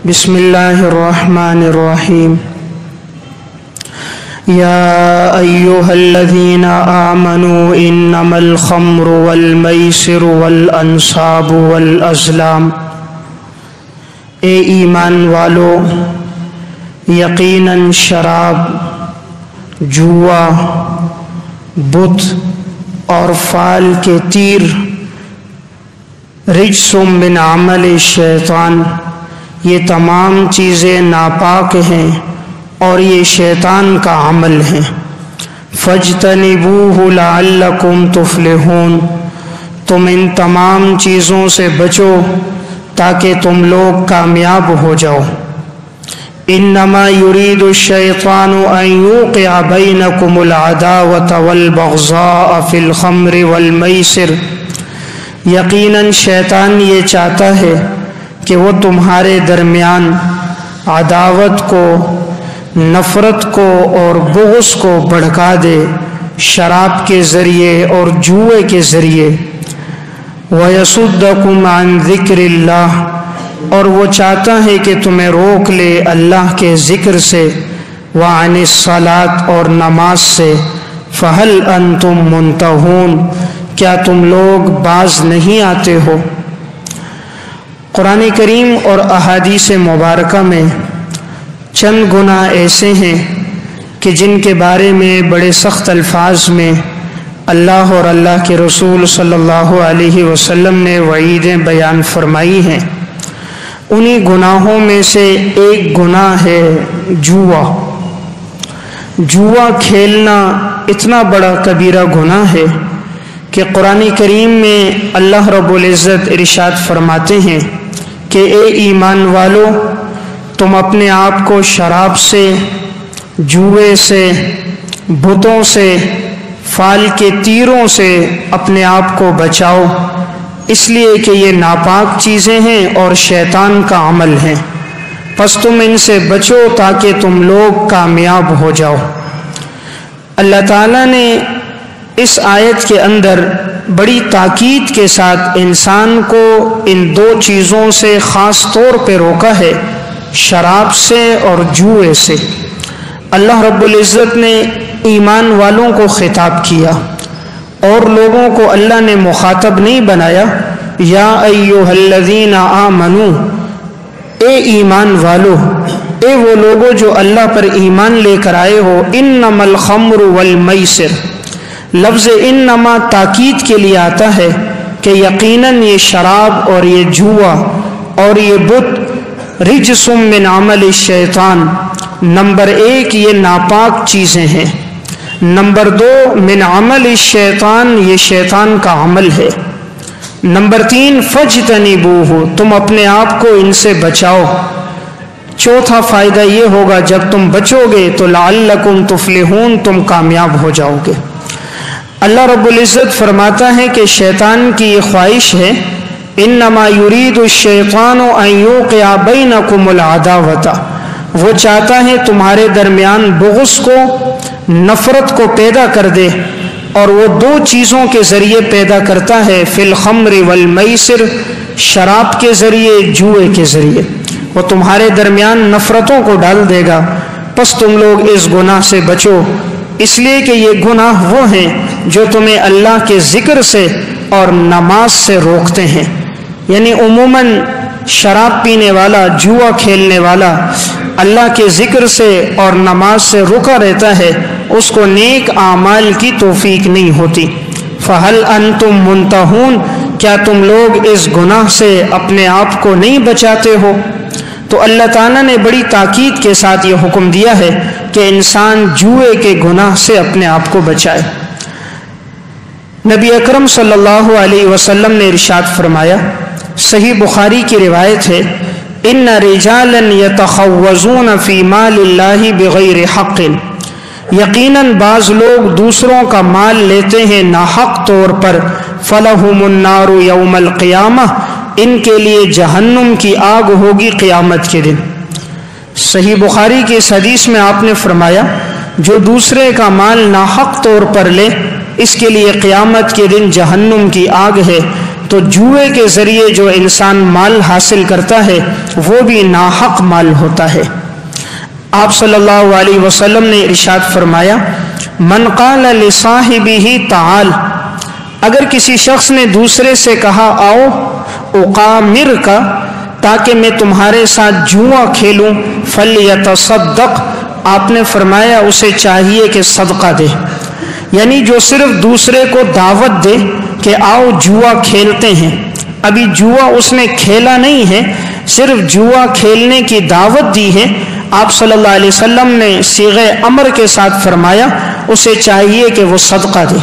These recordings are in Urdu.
بسم اللہ الرحمن الرحیم یا ایہا الذین آمنوا انما الخمر والمیسر والانصاب والازلام، اے ایمان والو، یقیناً شراب، جوا، بت اور فال کے تیر رجس من عمل شیطان، یہ تمام چیزیں ناپاک ہیں اور یہ شیطان کا عمل ہیں۔ فاجتنبوہ لعلکم تفلحون، تم ان تمام چیزوں سے بچو تاکہ تم لوگ کامیاب ہو جاؤ۔ انما یرید الشیطان ان یوقع بینکم العداوۃ والبغضاء فی الخمر والمیسر، یقیناً شیطان یہ چاہتا ہے کہ وہ تمہارے درمیان عداوت کو، نفرت کو اور بغض کو بھڑکا دے شراب کے ذریعے اور جوئے کے ذریعے۔ وَيَصُدَّكُمْ عَنْ ذِكْرِ اللَّهِ، اور وہ چاہتا ہے کہ تمہیں روک لے اللہ کے ذکر سے، وَعَنِ الصَّلَاةِ، اور نماز سے۔ فَهَلْ أَنْتُمْ مُنْتَهُونَ، کیا تم لوگ باز نہیں آتے ہو؟ قرآن کریم اور احادیث مبارکہ میں چند گناہ ایسے ہیں کہ جن کے بارے میں بڑے سخت الفاظ میں اللہ اور اللہ کے رسول صلی اللہ علیہ وسلم نے وعیدیں بیان فرمائی ہیں۔ انہی گناہوں میں سے ایک گناہ ہے جوا۔ جوا کھیلنا اتنا بڑا کبیرہ گناہ ہے کہ قرآن کریم میں اللہ رب العزت ارشاد فرماتے ہیں کہ اے ایمان والو، تم اپنے آپ کو شراب سے، جوئے سے، بتوں سے، فال کے تیروں سے اپنے آپ کو بچاؤ، اس لیے کہ یہ ناپاک چیزیں ہیں اور شیطان کا عمل ہے، پس تم ان سے بچو تاکہ تم لوگ کامیاب ہو جاؤ۔ اللہ تعالیٰ نے اس آیت کے اندر بڑی تاکید کے ساتھ انسان کو ان دو چیزوں سے خاص طور پہ روکا ہے، شراب سے اور جوئے سے۔ اللہ رب العزت نے ایمان والوں کو خطاب کیا اور لوگوں کو اللہ نے مخاطب نہیں بنایا۔ یا ایھا الذین آمنو، اے ایمان والو، اے وہ لوگوں جو اللہ پر ایمان لے کر آئے ہو۔ انما الخمر والمیسر، لفظ انما تاکید کے لیے آتا ہے کہ یقیناً یہ شراب اور یہ جوا اور یہ بت رجس من عمل الشیطان، نمبر ایک یہ ناپاک چیزیں ہیں، نمبر دو من عمل الشیطان، یہ شیطان کا عمل ہے، نمبر تین فاجتنبوہ، تم اپنے آپ کو ان سے بچاؤ۔ چوتھا فائدہ یہ ہوگا جب تم بچو گے تو لعلکم تفلحون، تم کامیاب ہو جاؤ گے۔ اللہ رب العزت فرماتا ہے کہ شیطان کی یہ خواہش ہے، انما یرید الشیطان ان یوقع بینکم العداوۃ، وہ چاہتا ہے تمہارے درمیان بغض کو، نفرت کو پیدا کر دے، اور وہ دو چیزوں کے ذریعے پیدا کرتا ہے، فی الخمر والمیسر، شراب کے ذریعے، جوئے کے ذریعے، وہ تمہارے درمیان نفرتوں کو ڈال دے گا، پس تم لوگ اس گناہ سے بچو، اس لیے کہ یہ گناہ وہ ہیں جو تمہیں اللہ کے ذکر سے اور نماز سے روکتے ہیں۔ یعنی عموماً شراب پینے والا، جوا کھیلنے والا اللہ کے ذکر سے اور نماز سے رکا رہتا ہے، اس کو نیک اعمال کی توفیق نہیں ہوتی۔ فَهَلْ أَنْتُمْ مُنْتَهُونَ، کیا تم لوگ اس گناہ سے اپنے آپ کو نہیں بچاتے ہو؟ تو اللہ تعالیٰ نے بڑی تاکید کے ساتھ یہ حکم دیا ہے کہ انسان جوئے کے گناہ سے اپنے آپ کو بچائے۔ نبی اکرم صلی اللہ علیہ وسلم نے ارشاد فرمایا، صحیح بخاری کی روایت ہے، ان رجالا یتخوضون فی مال اللہ بغیر حق، یقیناً بعض لوگ دوسروں کا مال لیتے ہیں ناحق طور پر، فلہم النار یوم القیامہ، ان کے لیے جہنم کی آگ ہوگی قیامت کے دن۔ صحیح بخاری کی اس حدیث میں آپ نے فرمایا، جو دوسرے کا مال ناحق طور پر لے، اس کے لیے قیامت کے دن جہنم کی آگ ہے۔ تو جوئے کے ذریعے جو انسان مال حاصل کرتا ہے وہ بھی ناحق مال ہوتا ہے۔ آپ صلی اللہ علیہ وسلم نے ارشاد فرمایا، من قال لصاحبہ تعال، اگر کسی شخص نے دوسرے سے کہا آؤ اقامرک، تاکہ میں تمہارے ساتھ جوا کھیلوں، فلیتصدق، آپ نے فرمایا اسے چاہیے کہ صدقہ دے، یعنی جو صرف دوسرے کو دعوت دے کہ آؤ جوا کھیلتے ہیں، ابھی جوا اس نے کھیلا نہیں ہے، صرف جوا کھیلنے کی دعوت دی ہے، آپ صلی اللہ علیہ وسلم نے صیغہ امر کے ساتھ فرمایا اسے چاہیے کہ وہ صدقہ دے۔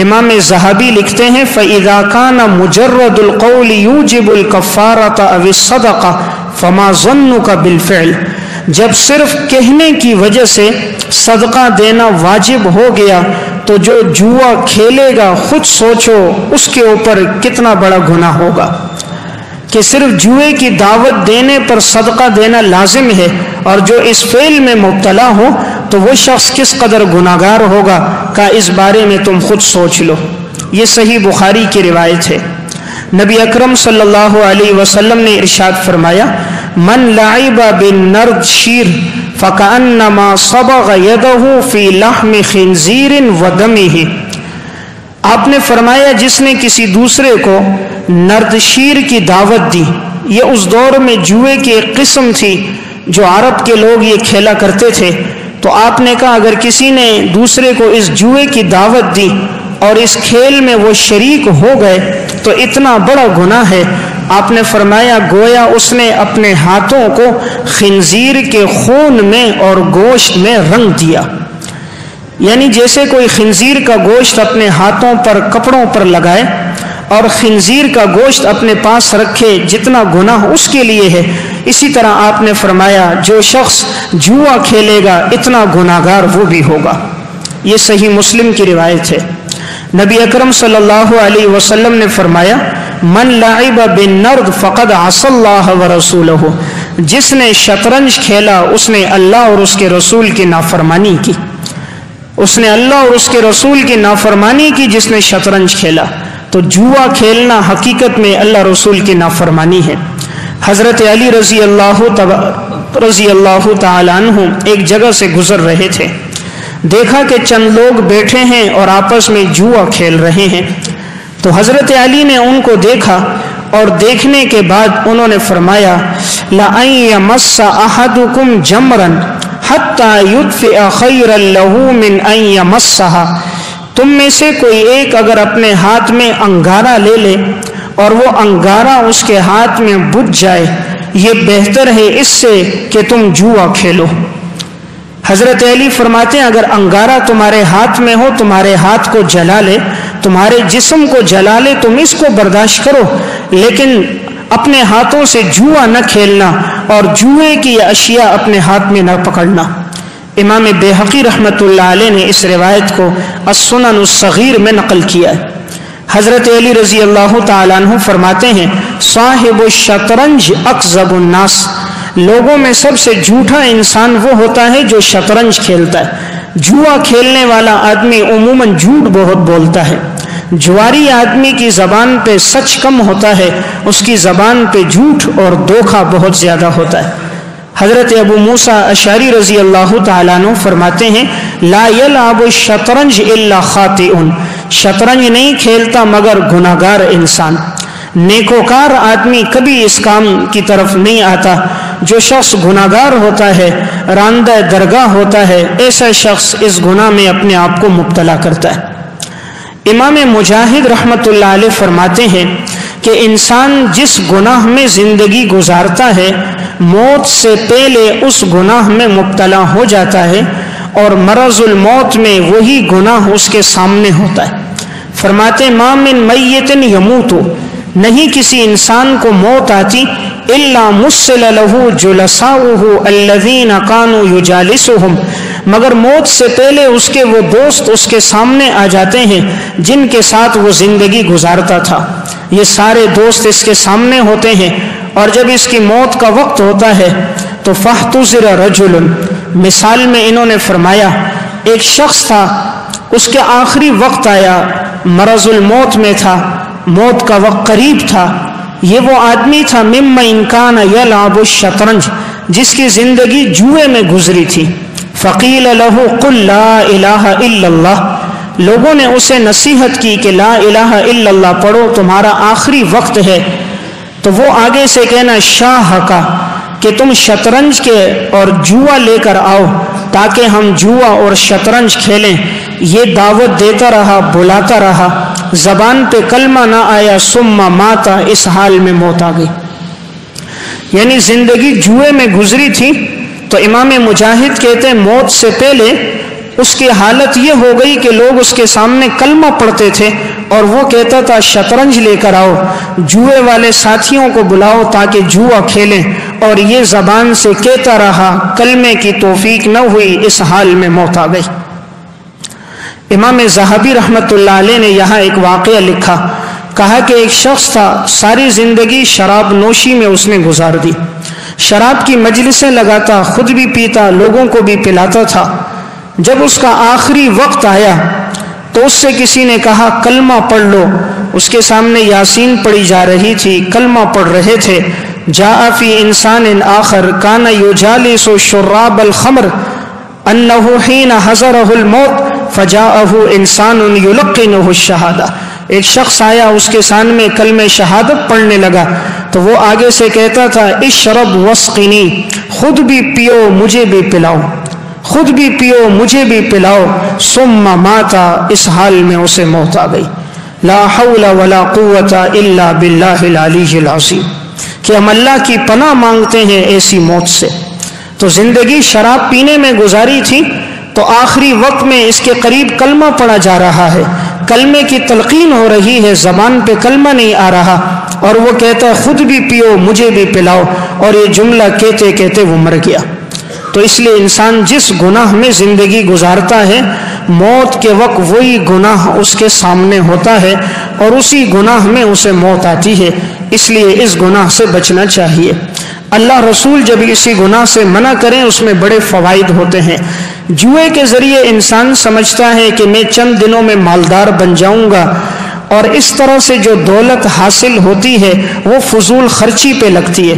امام ذہبی لکھتے ہیں فَإِذَا كَانَ مُجَرَّدُ الْقَوْلِ يُوجِبُ الْكَفَّارَةَ أَوِ الصَّدَقَةَ فَمَا ظَنُّكَ بِالْفِعْلِ، جب صرف کہنے کی وجہ سے صدقہ دینا واجب ہو گیا تو جو جوا کھیلے گا خود سوچو اس کے اوپر کتنا بڑا گناہ ہوگا، کہ صرف جوئے کی دعوت دینے پر صدقہ دینا لازم ہے، اور جو اس فعل میں مبتلا ہو تو وہ شخص کس قدر گناہگار ہوگا کا اس بارے میں تم خود سوچ لو۔ یہ صحیح بخاری کی روایت ہے۔ نبی اکرم صلی اللہ علیہ وسلم نے ارشاد فرمایا، من لعب بالنرد شیر فکأنما صبغ یدہ فی لحم خنزیر ودمہ، آپ نے فرمایا جس نے کسی دوسرے کو نردشیر کی دعوت دی، یہ اس دور میں جوئے کی ایک قسم تھی جو عرب کے لوگ یہ کھیلا کرتے تھے، تو آپ نے کہا اگر کسی نے دوسرے کو اس جوئے کی دعوت دی اور اس کھیل میں وہ شریک ہو گئے تو اتنا بڑا گناہ ہے۔ آپ نے فرمایا گویا اس نے اپنے ہاتھوں کو خنزیر کے خون میں اور گوشت میں رنگ دیا، یعنی جیسے کوئی خنزیر کا گوشت اپنے ہاتھوں پر کپڑوں پر لگائے اور خنزیر کا گوشت اپنے پاس رکھے، جتنا گناہ اس کے لیے ہے، اسی طرح آپ نے فرمایا جو شخص جوا کھیلے گا اتنا گناہگار وہ بھی ہوگا۔ یہ صحیح مسلم کی روایت ہے۔ نبی اکرم صلی اللہ علیہ وسلم نے فرمایا من لعب بالنرد فقد عصى اللہ ورسولہ، جس نے شطرنج کھیلا اس نے اللہ اور اس کے رسول کی نافرمانی کی، اس نے اللہ اور اس کے رسول کی نافرمانی کی جس نے شطرنج کھیلا۔ تو جوا کھیلنا حقیقت میں اللہ رسول کی نافرمانی ہے۔ حضرت علی رضی اللہ تعالی عنہ ایک جگہ سے گزر رہے تھے، دیکھا کہ چند لوگ بیٹھے ہیں اور آپس میں جوا کھیل رہے ہیں، تو حضرت علی نے ان کو دیکھا اور دیکھنے کے بعد انہوں نے فرمایا لَأَن يَمَسَّ أَحَدُكُمْ جَمْرًا حَتَّى يُطْفِئَ خَيْرًا لَهُ مِنْ أَن يَمَسَّهَا، تم میں سے کوئی ایک اگر اپنے ہاتھ میں انگارہ لے لے اور وہ انگارہ اس کے ہاتھ میں بجھ جائے، یہ بہتر ہے اس سے کہ تم جوا کھیلو۔ حضرت علی فرماتے ہیں اگر انگارہ تمہارے ہاتھ میں ہو، تمہارے ہاتھ کو جلا لے، تمہارے جسم کو جلا لے، تم اس کو برداشت کرو، لیکن اپنے ہاتھوں سے جوا نہ کھیلنا اور جوئے کی اشیاء اپنے ہاتھ میں نہ پکڑنا۔ امام بیہقی رحمۃ اللہ علیہ نے اس روایت کو السنن الصغیر میں نقل کیا ہے۔ حضرت علی رضی اللہ تعالیٰ عنہ فرماتے ہیں صاحب الشطرنج اکذب الناس، لوگوں میں سب سے جھوٹا انسان وہ ہوتا ہے جو شطرنج کھیلتا ہے۔ جوا کھیلنے والا آدمی عموماً جھوٹ بہت بولتا ہے، جواری آدمی کی زبان پہ سچ کم ہوتا ہے، اس کی زبان پہ جھوٹ اور دھوکہ بہت زیادہ ہوتا ہے۔ حضرت ابو موسیٰ اشعری رضی اللہ تعالیٰ عنہ فرماتے ہیں لا یلعب الشطرنج الا خاطئ، شطرنج نہیں کھیلتا مگر گناہگار انسان، نیکوکار آدمی کبھی اس کام کی طرف نہیں آتا۔ جو شخص گناہگار ہوتا ہے، راندہ درگاہ ہوتا ہے، ایسا شخص اس گناہ میں اپنے آپ کو مبتلا کرتا ہے۔ امام مجاہد رحمۃ اللہ علیہ فرماتے ہیں کہ انسان جس گناہ میں زندگی گزارتا ہے موت سے پہلے اس گناہ میں مبتلا ہو جاتا ہے، اور مرض الموت میں وہی گناہ اس کے سامنے ہوتا ہے۔ فرماتے ما من میت یموت، نہیں کسی انسان کو موت آتی الا مسل له جلساؤه الذین كانوا یجالسهم، مگر موت سے پہلے اس کے وہ دوست اس کے سامنے آ جاتے ہیں جن کے ساتھ وہ زندگی گزارتا تھا، یہ سارے دوست اس کے سامنے ہوتے ہیں، اور جب اس کی موت کا وقت ہوتا ہے تو فاحتضر رجل، مثال میں انہوں نے فرمایا ایک شخص تھا، اس کے آخری وقت آیا، مرض الموت میں تھا، موت کا وقت قریب تھا. یہ وہ آدمی تھا ممن کان یلعب الشطرنج، جس کی زندگی جوئے میں گزری تھی. فقیل لہ قل لا الہ الا اللہ، لوگوں نے اسے نصیحت کی کہ لا الہ الا اللہ پڑھو، تمہارا آخری وقت ہے. تو وہ آگے سے کہنا شاہ کا کہ تم شطرنج کے اور جوا لے کر آؤ تاکہ ہم جوا اور شطرنج کھیلیں. یہ دعوت دیتا رہا، بلاتا رہا، زبان پہ کلمہ نہ آیا. ثم ماتا، اس حال میں موت آ گئی. یعنی زندگی جوئے میں گزری تھی. تو امام مجاہد کہتے ہیں موت سے پہلے اس کی حالت یہ ہو گئی کہ لوگ اس کے سامنے کلمہ پڑھتے تھے اور وہ کہتا تھا شطرنج لے کر آؤ، جوئے والے ساتھیوں کو بلاؤ تاکہ جوا کھیلیں، اور یہ زبان سے کہتا رہا، کلمے کی توفیق نہ ہوئی، اس حال میں موت آ گئی. امام ذہبی رحمۃ اللہ علیہ نے یہاں ایک واقعہ لکھا، کہا کہ ایک شخص تھا ساری زندگی شراب نوشی میں اس نے گزار دی، شراب کی مجلسیں لگاتا، خود بھی پیتا، لوگوں کو بھی پلاتا تھا. جب اس کا آخری وقت آیا تو اس سے کسی نے کہا کلمہ پڑھ لو. اس کے سامنے یاسین پڑھی جا رہی تھی، کلمہ پڑھ رہے تھے. جاء فی انسان آخر کان یجالس شراب الخمر انہ حین حضرہ الموت فجاءہ انسان یلقنہ الشہادہ. ایک شخص آیا، اس کے سامنے کلمہ شہادت پڑھنے لگا تو وہ آگے سے کہتا تھا اشرب واسقنی، خود بھی پیو مجھے بھی پلاؤ، خود بھی پیو مجھے بھی پلاؤ. ثم ماتا، اس حال میں اسے موت آ گئی. لا حول ولا قوت الا باللہ العلی العظیم، کہ ہم اللہ کی پناہ مانگتے ہیں ایسی موت سے. تو زندگی شراب پینے میں گزاری تھی تو آخری وقت میں اس کے قریب کلمہ پڑھا جا رہا ہے، کلمے کی تلقین ہو رہی ہے، زبان پہ کلمہ نہیں آ رہا، اور وہ کہتا ہے خود بھی پیو مجھے بھی پلاؤ، اور یہ جملہ کہتے کہتے وہ مر گیا. تو اس لیے انسان جس گناہ میں زندگی گزارتا ہے، موت کے وقت وہی گناہ اس کے سامنے ہوتا ہے اور اسی گناہ میں اسے موت آتی ہے. اس لیے اس گناہ سے بچنا چاہیے. اللہ رسول جب اسی گناہ سے منع کریں اس میں بڑے فوائد ہوتے ہیں. جوئے کے ذریعے انسان سمجھتا ہے کہ میں چند دنوں میں مالدار بن جاؤں گا، اور اس طرح سے جو دولت حاصل ہوتی ہے وہ فضول خرچی پہ لگتی ہے.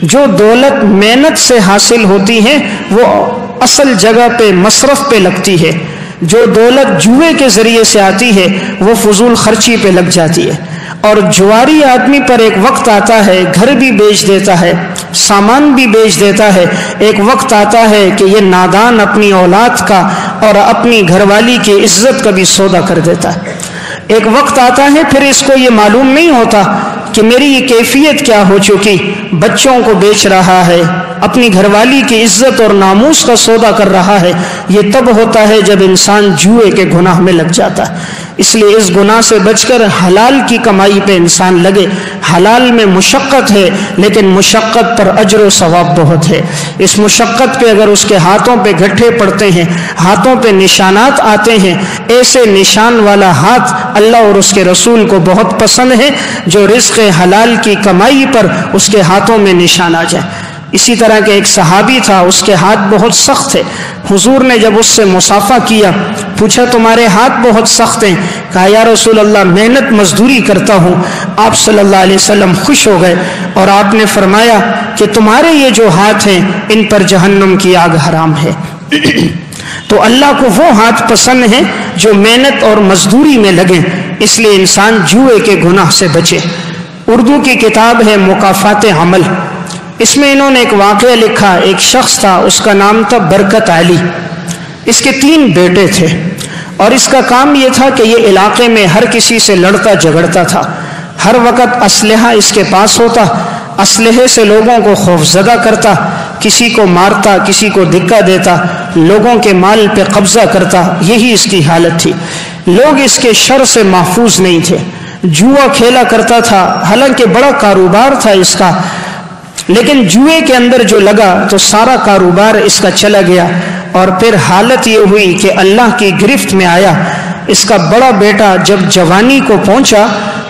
جو دولت محنت سے حاصل ہوتی ہے وہ اصل جگہ پہ مصرف پہ لگتی ہے. جو دولت جوئے کے ذریعے سے آتی ہے وہ فضول خرچی پہ لگ جاتی ہے. اور جواری آدمی پر ایک وقت آتا ہے گھر بھی بیچ دیتا ہے، سامان بھی بیچ دیتا ہے. ایک وقت آتا ہے کہ یہ نادان اپنی اولاد کا اور اپنی گھر والی کی عزت کا بھی سودا کر دیتا ہے. ایک وقت آتا ہے پھر اس کو یہ معلوم نہیں ہوتا کہ میری یہ کیفیت کیا ہو چکی، بچوں کو بیچ رہا ہے، اپنی گھر والی کی عزت اور ناموس کا سودا کر رہا ہے. یہ تب ہوتا ہے جب انسان جوئے کے گناہ میں لگ جاتا ہے. اس لیے اس گناہ سے بچ کر حلال کی کمائی پہ انسان لگے. حلال میں مشقت ہے لیکن مشقت پر اجر و ثواب بہت ہے. اس مشقت پہ اگر اس کے ہاتھوں پہ گٹھے پڑتے ہیں، ہاتھوں پہ نشانات آتے ہیں، ایسے نشان والا ہاتھ اللہ اور اس کے رسول کو بہت پسند ہے جو رزق حلال کی کمائی پر اس کے ہاتھوں میں نشان آ جائے. اسی طرح کے ایک صحابی تھا، اس کے ہاتھ بہت سخت تھے. حضور نے جب اس سے مصافحہ کیا، پوچھا تمہارے ہاتھ بہت سخت ہیں؟ کہا یا رسول اللہ محنت مزدوری کرتا ہوں. آپ صلی اللہ علیہ وسلم خوش ہو گئے اور آپ نے فرمایا کہ تمہارے یہ جو ہاتھ ہیں ان پر جہنم کی آگ حرام ہے. تو اللہ کو وہ ہاتھ پسند ہیں جو محنت اور مزدوری میں لگیں. اس لیے انسان جوئے کے گناہ سے بچے. اردو کی کتاب ہے مکافات عمل، اس میں انہوں نے ایک واقعہ لکھا. ایک شخص تھا، اس کا نام تھا برکت علی. اس کے 3 بیٹے تھے اور اس کا کام یہ تھا کہ یہ علاقے میں ہر کسی سے لڑتا جھگڑتا تھا. ہر وقت اسلحہ اس کے پاس ہوتا، اسلحے سے لوگوں کو خوفزدہ کرتا، کسی کو مارتا، کسی کو دھکا دیتا، لوگوں کے مال پہ قبضہ کرتا. یہی اس کی حالت تھی. لوگ اس کے شر سے محفوظ نہیں تھے. جوا کھیلا کرتا تھا، حالانکہ بڑا کاروبار تھا اس کا، لیکن جوئے کے اندر جو لگا تو سارا کاروبار اس کا چلا گیا. اور پھر حالت یہ ہوئی کہ اللہ کی گرفت میں آیا. اس کا بڑا بیٹا جب جوانی کو پہنچا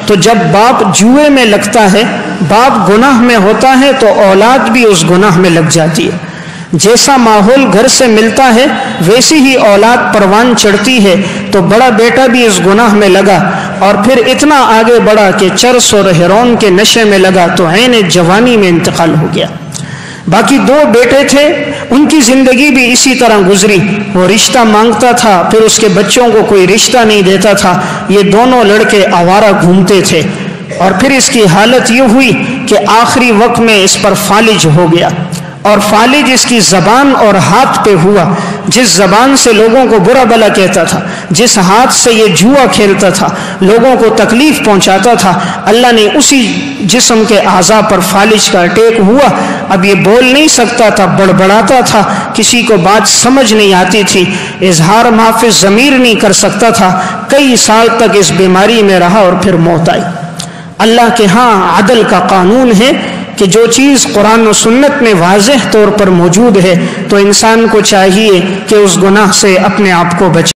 تو جب باپ جوئے میں لگتا ہے، باپ گناہ میں ہوتا ہے تو اولاد بھی اس گناہ میں لگ جاتی ہے. جیسا ماحول گھر سے ملتا ہے ویسی ہی اولاد پروان چڑھتی ہے۔ تو بڑا بیٹا بھی اس گناہ میں لگا اور پھر اتنا آگے بڑھا کہ چرس اور ہیرون کے نشے میں لگا تو عین جوانی میں انتقال ہو گیا۔ باقی 2 بیٹے تھے، ان کی زندگی بھی اسی طرح گزری۔ وہ رشتہ مانگتا تھا، پھر اس کے بچوں کو کوئی رشتہ نہیں دیتا تھا۔ یہ دونوں لڑکے آوارہ گھومتے تھے اور پھر اس کی حالت یہ ہوئی کہ آخری وقت میں اس پر فالج ہو گیا، اور فالج اس کی زبان اور ہاتھ پہ ہوا۔ جس زبان سے لوگوں کو برا بھلا کہتا تھا، جس ہاتھ سے یہ جوا کھیلتا تھا، لوگوں کو تکلیف پہنچاتا تھا، اللہ نے اسی جسم کے اعضاء پر فالج کا اٹیک ہوا۔ اب یہ بول نہیں سکتا تھا، بڑبڑاتا تھا، کسی کو بات سمجھ نہیں آتی تھی، اظہار محفظ ضمیر نہیں کر سکتا تھا۔ کئی سال تک اس بیماری میں رہا اور پھر موت آئی۔ اللہ کے ہاں عدل کا قانون ہے کہ جو چیز قرآن و سنت میں واضح طور پر موجود ہے تو انسان کو چاہیے کہ اس گناہ سے اپنے آپ کو بچائے۔